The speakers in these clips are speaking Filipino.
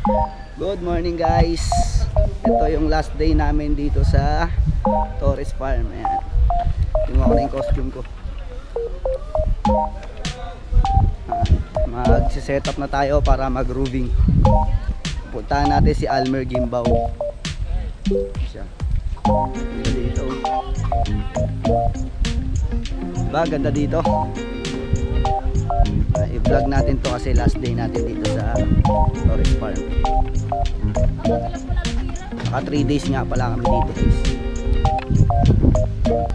Good morning guys. Ito yung last day namin dito sa Torres Farm. Ayan. Tingnan ko na yung costume ko. Mag-set up na tayo para mag-rooving. Puntahan natin si Almer Gimbaw. Siya. Dito. Ba, ganda dito. I-vlog natin to kasi last day natin dito sa Torres Farm. Naka 3 days nga pala kami dito guys.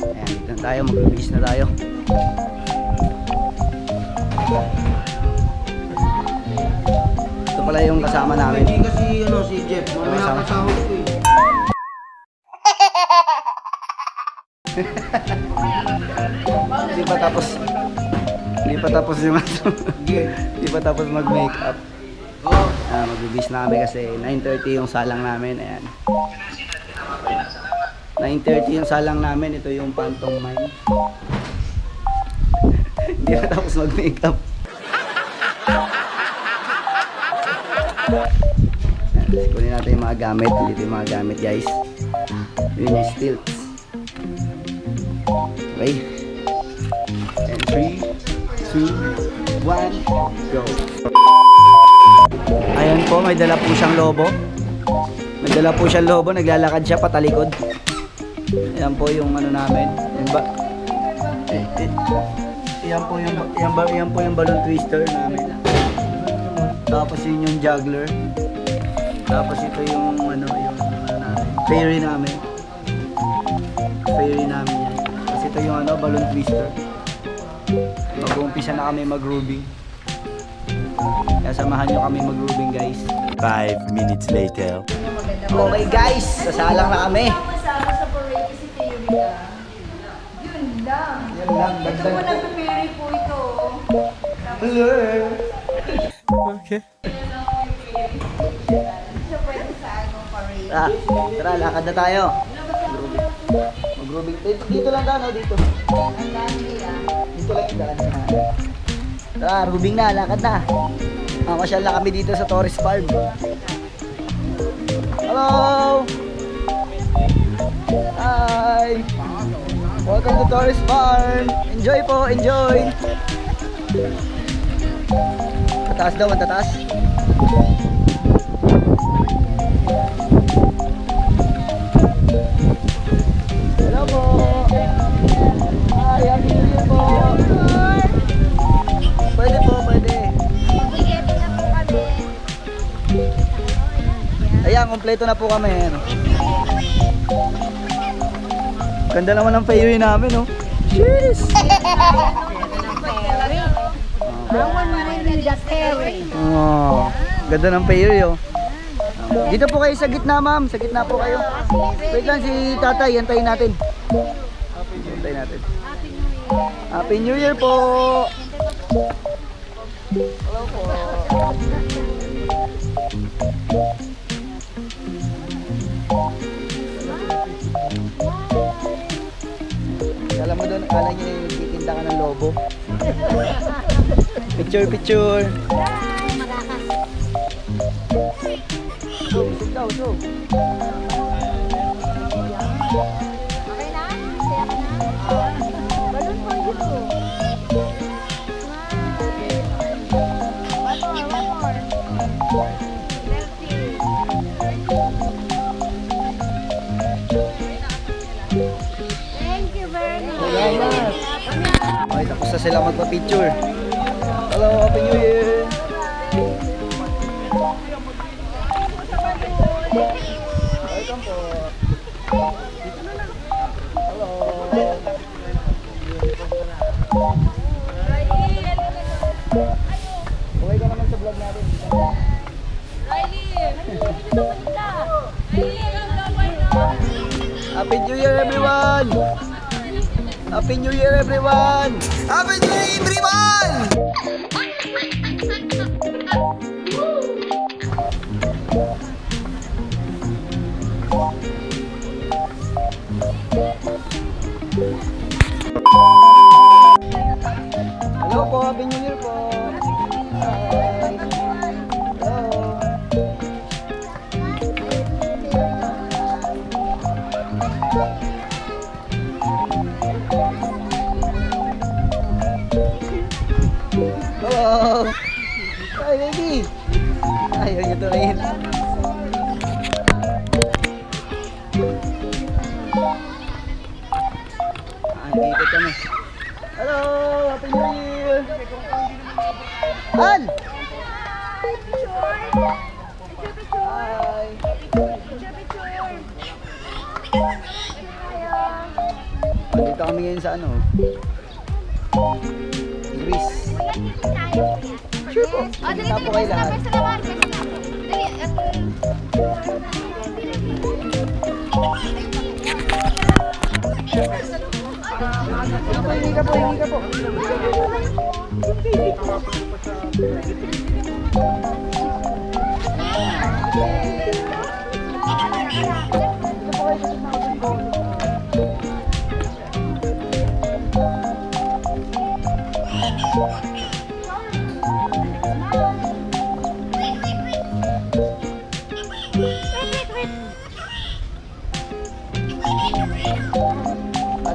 Ayan, dito na tayo, mag-release na tayo. Ito pala yung kasama namin. Hindi kasi si Jeff, mamaya kasama ko eh. Hindi pa tapos yung hindi pa tapos mag-makeup. Mag-release na kami kasi 9:30 yung salang namin. Ayan. 9:30 yung salang namin. Ito yung Pantong Mine. Hindi pa tapos mag-makeup. Kunin natin yung mga gamit. Dito yung mga gamit guys. Yun yung stilts. Okay. And 3, 2, 1, go. Ayan po, may dala po siyang lobo. May dala po siyang lobo, naglalakad siya patalikod. Ayan po yung ano namin. Ayan po yung balloon twister namin. Tapos yun yung juggler. Tapos ito yung ano namin, fairy namin. Fairy namin yan. Tapos ito yung ano, balloon twister. Mag-uumpisa na kami mag-grooving. Kaya samahan nyo kami mag-grooving guys. 5 minutes later. Okay guys, sasalang na kami. Masama sa parade si Theory. Yun lang. Yan lang, Ito dagdag mo po. nag-prepare po ito. Hello. Okay. Siya pwede sa parade. Tara, lakad na tayo. Mag-grooving. Dito lang daan, dito. Ang dami Dito lang yung daan. Tara, grooving na, lakad na. Masyal na kami dito sa Torres Farm. Hello! Hi! Welcome to Torres Farm! Enjoy po, enjoy! Tataas daw, ang tataas. Hello po! Hi, happy New Year po! Pwede po, pwede. Mag-iipon na po kami. Ayan, kompleto na po kami. Ano. Ganda naman ng fairy namin, oh. Cheers! Awan mo rin the Terry. Oh, ganda ng fairy, oh. Dito po kayo sa gitna, ma'am. Sa gitna po kayo. Wait lang si tatay, antayin natin. Antayin natin. Happy New Year po! Hello po. Alam mo doon, akala niya nagtitinda ka ng lobo. Picture, picture. Usog daw, usog. Okay na? Saya ka na? Balloon for you. One more. Thank you very much. Okay, tapos na sila magpa-picture. Hello, Happy New Year! Welcome po. Hello. Okay ka naman sa vlog natin. Happy New Year everyone! Happy New Year everyone! Happy New Year everyone! Hello po, Happy New Year po. Hi. Hello. Hi, baby! Ayaw niyo tumingin. Ikot kami. Hello! Happy New Year! An! Hi! Dito kami ngayon sa ano? Greece. Sure po. Dito po kayo lahat. Hingi ka po, hingi ka po.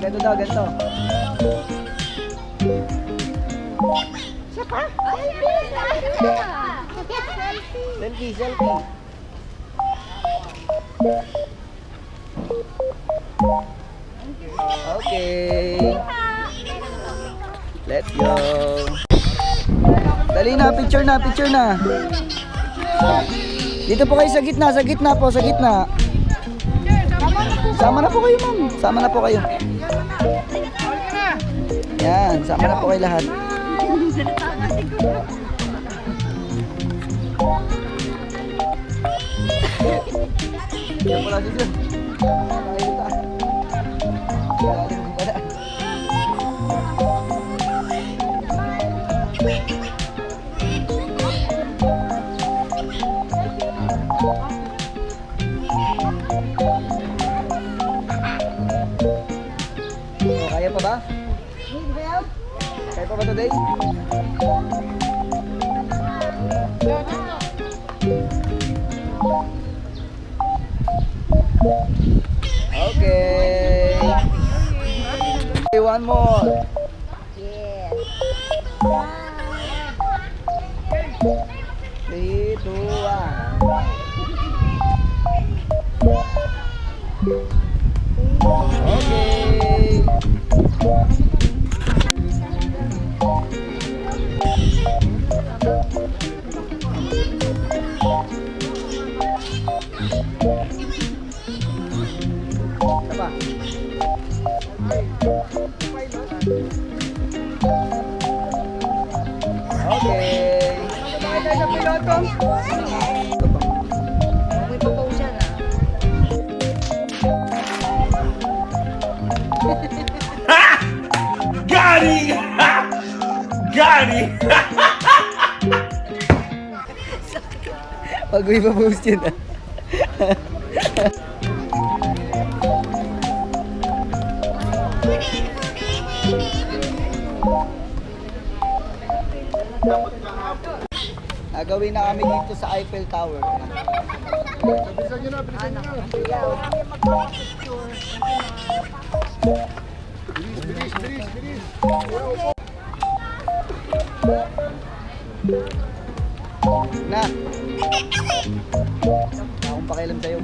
Ganito daw, ganito. Selfie, selfie. Okay. Let's go. Dali na, picture na, picture na. Dito po kayo sa gitna, sa gitna po, sa gitna. Sama na po kayo, ma'am. Sama na po kayo. Yan, sama na po kayo lahat. Yan po lang dito. Tayo ta. Galing ko pala. So, kaya pa ba? Kaya pa ba today? Okay. Okay, one more. Yes. 3, 2, 1. Okay. Apa? Okay. Sa piloto. May propose siya na. Got him! Got him! Pag may pa-post yun ah. Nagawin na kami dito sa Eiffel Tower. Na. Akong pakialam sa'yo.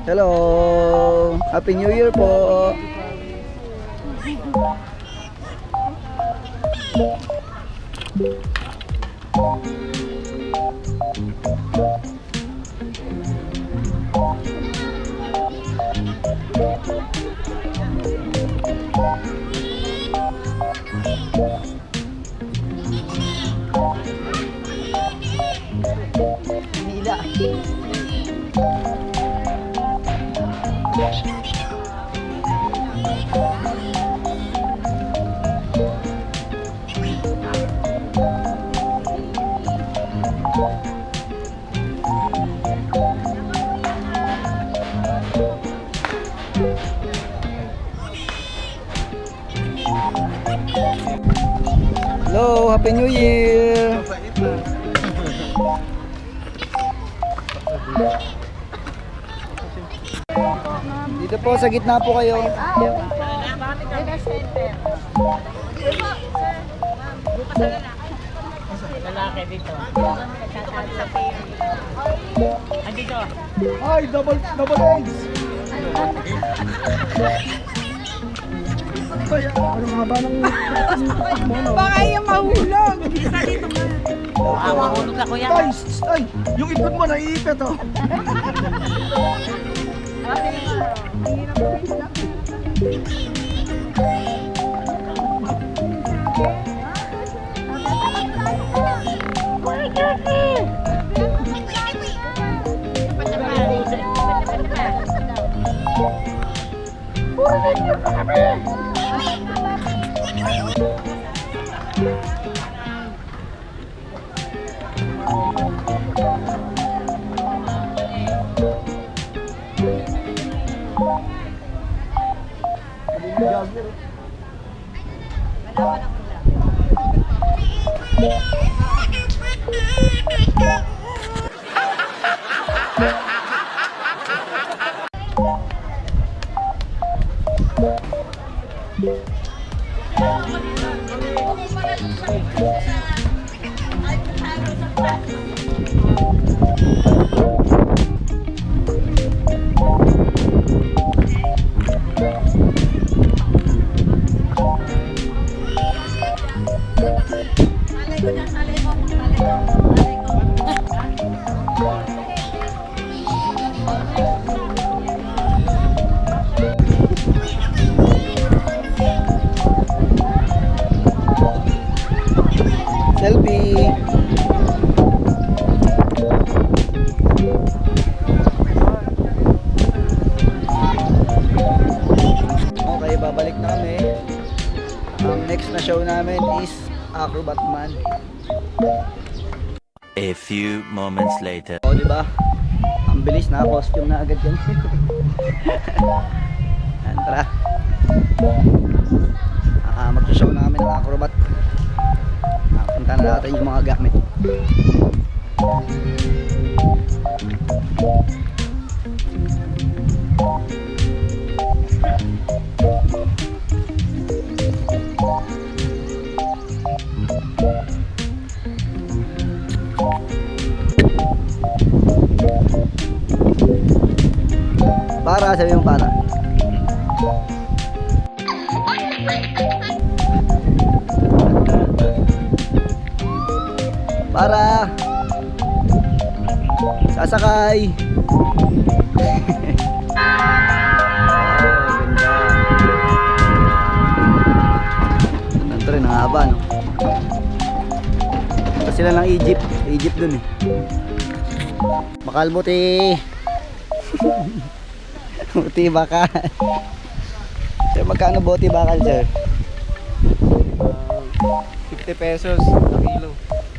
Hello! Happy New Year po! Hello, Happy New Year! Dito po, sa gitna po kayo. Ah, okay po. Data center. Sige po, sir. Ma'am, bukas na lalaki dito. Nagtatago sa ferry. Andito. Ay, double eggs! Kaya, ano mga ba ng... Baka yung mahulog. Isa dito nga. Mahulog na kuya. Ay, yung ipot mo naiipit oh. Selfie. Okay, babalik na kami. Ang next na show namin is Acrobat Man. A few moments later. O, di ba? Ang bilis na costume na agad yan. Yan, tara. Mag-show na kami ng Acrobat. Punta na natin yung mga gamit. Para, sabi mo para. Para sasakay. Ganda. Ito rin ang haba, no? Ito sila ng Egypt dun eh. Bakal buti. Buti bakal. Sir, magkano buti bakal, sir? 50 pesos na kilo.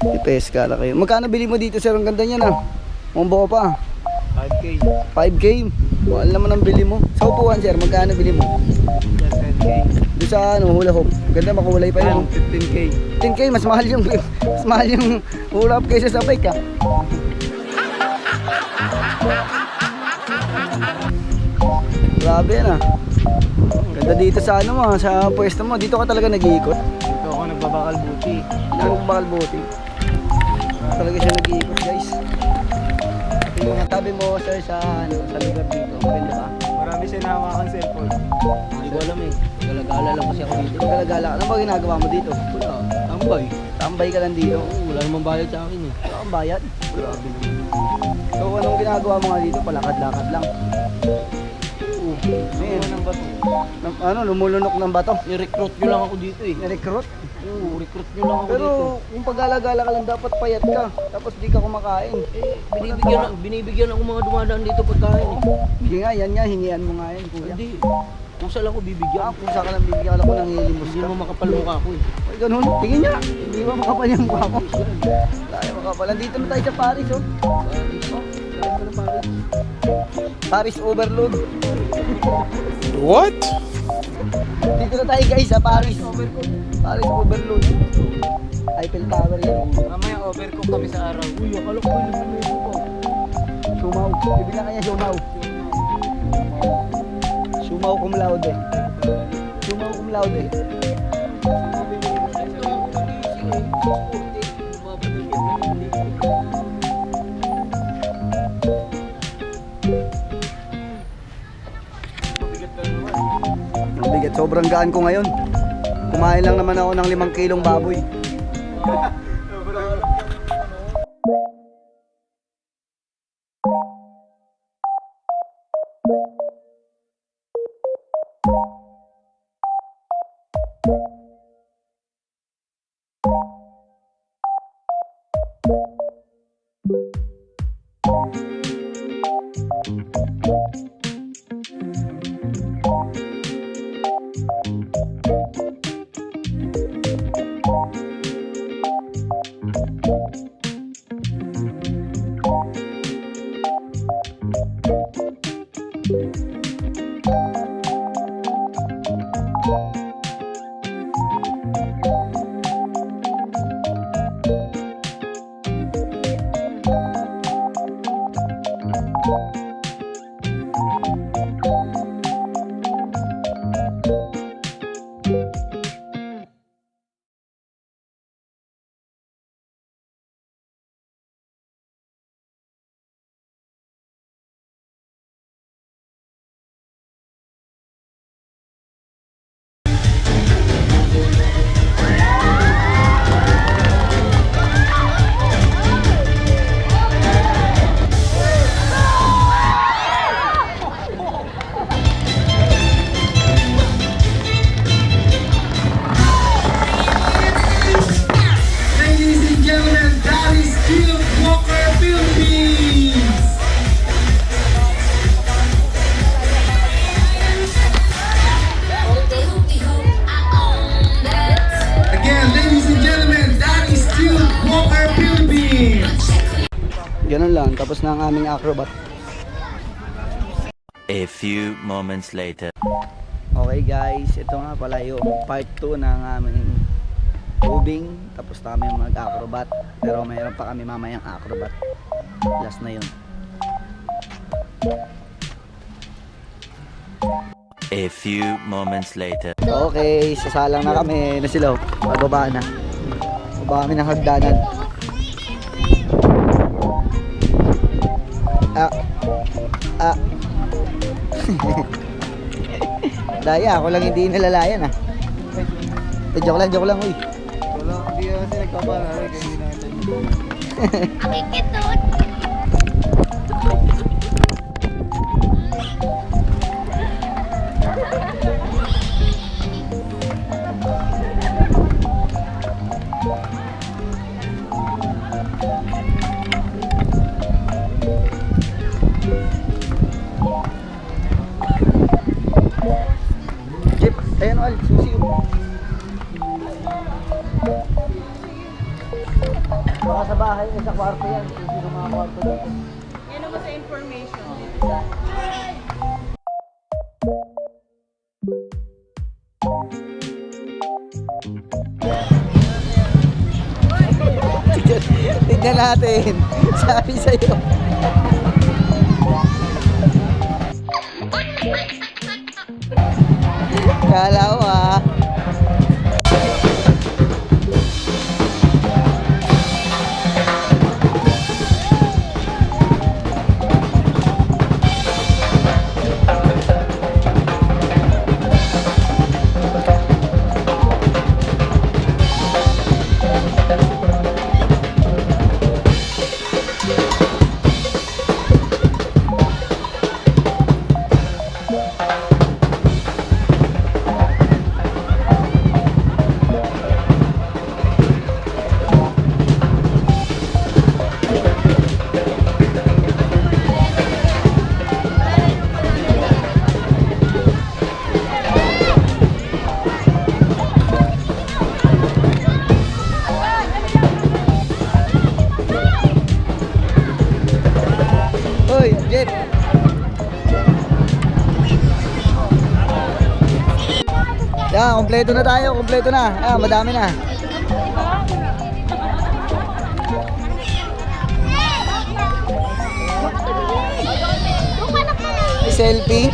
Tipes ka na kayo. Magkano bili mo dito, sir? Ang ganda niya na. Mumbo pa. 5K. 5K. Mahal naman ang bili mo. Sa upuan, sir, magkano bili mo? 10K. Doon sa ano, hula hoop. Ganda, makulay pa yun. 15K. 10K, mas mahal yung hula hoop kaysa sa bike, ha? Grabe yan, ha? Ganda dito sa ano mo, sa pwesto mo. Dito ka talaga nag-iikot. Dito ako nagbabakal buti. Ano bakal buti? Talaga siya nag-iikot, guys. Yung mga tabi mo, sir, sa lugar dito. Maganda ba? Marami sinama kang cellphone. Hindi ko alam eh. Galagala lang kasi ako dito. Galagala ka. Ano ba ginagawa mo dito? Wala. Tambay. Tambay ka lang dito. Wala namang bayad sa akin eh. Wala kang bayad. So anong ginagawa mo nga dito? Palakad-lakad lang. Ayan. ng bato. Ano, lumulunok ng bato. I-recruit nyo lang ako dito eh. Recruit. Oo, recruit nyo lang ako Pero dito. kung pag-alagala ka lang, dapat payat ka. Tapos di ka kumakain. Eh, binibigyan ako mga dumadaan dito pagkain eh. Sige nga, yan nga, hingian mo nga yan, kuya. Hindi. Kusa lang ako bibigyan. Kung saan ka lang bibigyan, alam ko nangilimos Hindi ka. naman makapal mukha ko eh. Ay, ganun. Tingin niya. Hindi ba makapal yung mukha mo? Tayo makapal. Dito na tayo sa Paris, oh. Paris overload. What? Dito na tayo guys sa Paris. Paris overload. Eiffel Tower yan. Mamaya overcook kami sa araw. Uy, akala ko yung lumayo ko. Sumaw. Bibigyan kanya sumaw. Sumaw cum laude. Sumaw cum laude. Mabigat. Sobrang gaan ko ngayon. Kumain lang naman ako ng 5 kilong baboy. Ladies and gentlemen, that is Philip Walker Philippines. Again, ladies and gentlemen, that is Philip Walker Philippines. Ganun lang. Tapos na ang aming acrobat. A few moments later. Okay guys, ito nga pala yung part 2 ng aming tubing. Tapos na kami mag-acrobat. Pero mayroon pa kami mamayang acrobat. Last na yun. A few moments later. Okay, sasalang na kami. Na sila, pababa na. Baba kami ng hagdanan. Daya, ako lang hindi nilalayan ah. Joke lang, uy. Wala, hindi kasi nagkabala. Kaya hindi natin. Kikitot! Jeep, ayan Al, susi. Baka sa bahay, sa kwarto yan. Susi ng mga kwarto dito. Yan naman sa information. Tignan natin. Sabi sa'yo. Kala ko ah. Yan, kompleto na tayo, kompleto na. Ah, madami na. May selfie.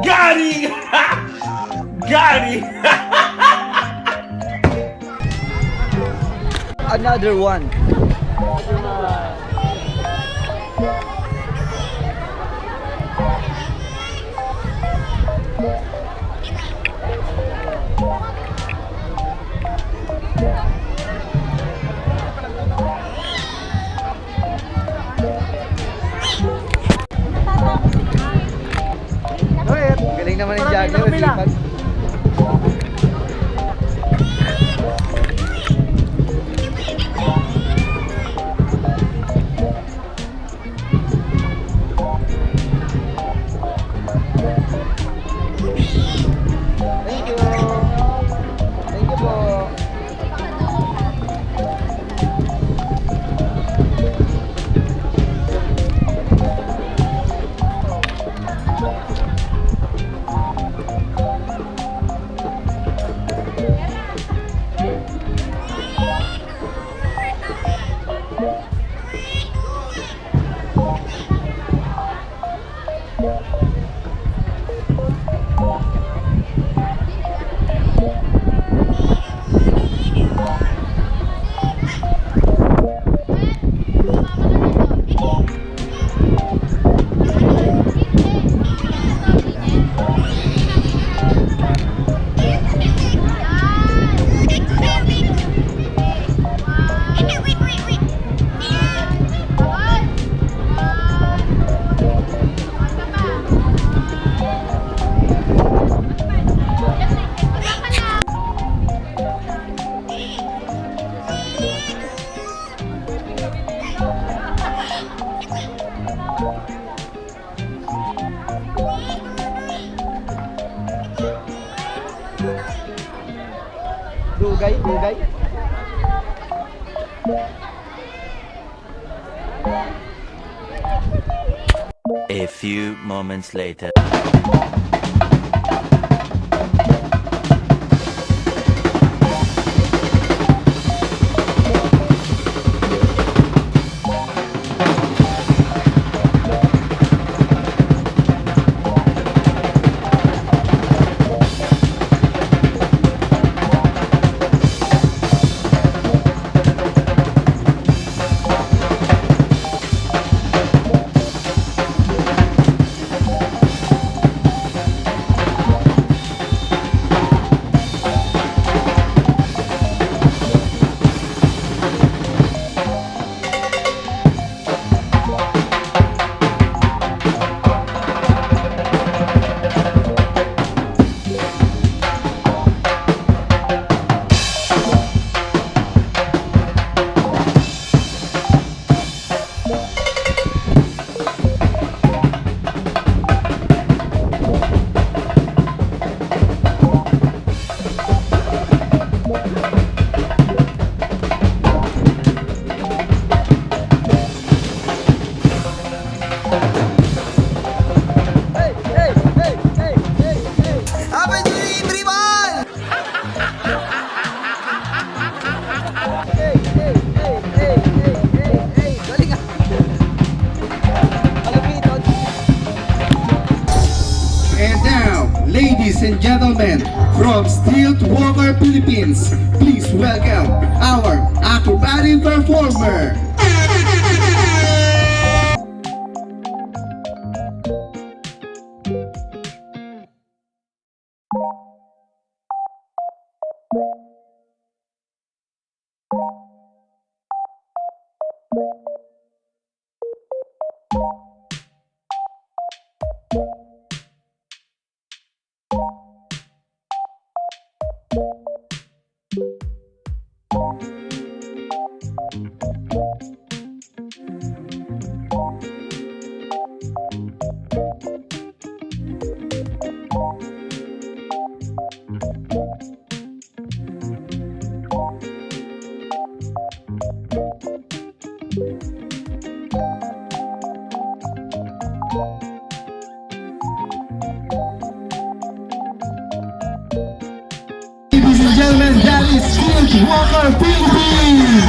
Got him! Got him! Another one. Galing naman yung juggler. Sipag. Thank you. Thank you po. Dugay, dugay. A few moments later. And now, ladies and gentlemen, gentlemen, from Stilt Walker Philippines, please welcome our acrobatic performer. Ladies and gentlemen, that is Stilt Walker Philippines.